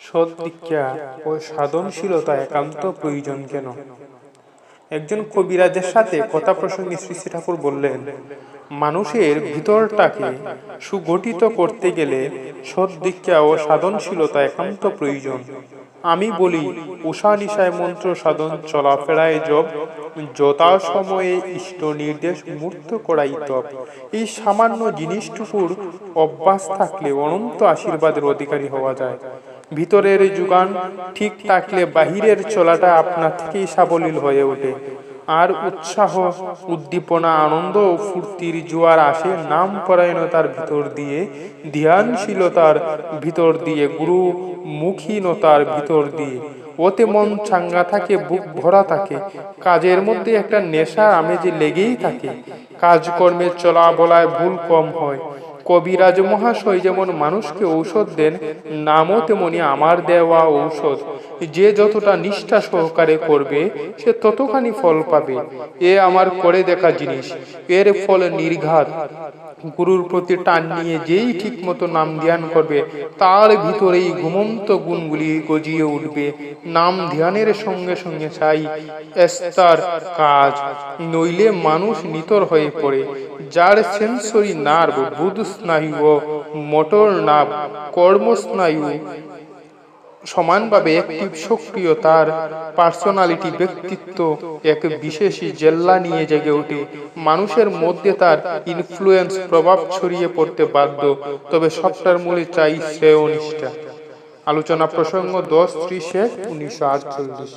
সৎ দীক্ষা ও সাধনশীলতা একান্ত প্রয়োজন কেন? একজন কবিরাজের সাথে কথা প্রসঙ্গে শ্রী শ্রী ঠাকুর বললেন, মানুষের ভিতরটাকে সুগঠিত করতে গেলে সৎ দীক্ষা ও সাধনশীলতা একান্ত প্রয়োজন। আমি বলি, উষা নিশায় মন্ত্র সাধন, চলাফেরায় জপ, যথা সময়ে ইষ্ট নির্দেশ মূর্ত করাই তপ। এই সামান্য জিনিসটুকুর অভ্যাস থাকলে অনন্ত আশীর্বাদের অধিকারী হওয়া যায়। ভিতরের যোগান ঠিক থাকলে বাহিরের চলাটা আপনার থেকেই সাবলীল হয়ে ওঠে। আর উৎসাহ, উদ্দীপনা, আনন্দ ও ফুর্তির জোয়ার আসে নাম পরায়ণতার ভিতর দিয়ে, ধ্যানশীলতার ভিতর দিয়ে, গুরুমুখীনতার ভিতর দিয়ে। ওতে মন চাঙ্গা থাকে, বুক ভরা থাকে, কাজের মধ্যে একটা নেশা আমেজে লেগেই থাকে, কাজকর্মের চলা বলায় ভুল কম হয়। কবিরাজ মহাশয় যেমন মানুষকে ঔষধ দেন, নামও তেমনি আমার দেওয়া ঔষধ। যে যতটা নিষ্ঠা সহকারে করবে সে ততখানি ফল পাবে। এ আমার করে দেখা জিনিস, এর ফল নির্ঘাত। গুরুর প্রতি টান নিয়ে যেই ঠিক মতো নাম ধ্যান করবে, তার ভিতরেই ঘুমন্ত গুণগুলি গজিয়ে উঠবে। নাম ধ্যানের সঙ্গে সঙ্গে চাই এস্তার কাজ, নইলে মানুষ নিতর হয়ে পড়ে। যার সেন্সরি নার্ভ, বুধ স্নায়ু ও মোটর নার্ভ, কর্মস্নায়ু সমানভাবে অ্যাক্টিভ, সক্রিয়, তার পার্সোনালিটি, ব্যক্তিত্ব এক বিশেষ জেল্লা নিয়ে জেগে ওঠে। মানুষের মধ্যে তার ইনফ্লুয়েন্স, প্রভাব ছড়িয়ে পড়তে বাধ্য। তবে সবটার মূলে চাই শ্রেয় নিষ্ঠা। আলোচনা প্রসঙ্গ 10-30-1948।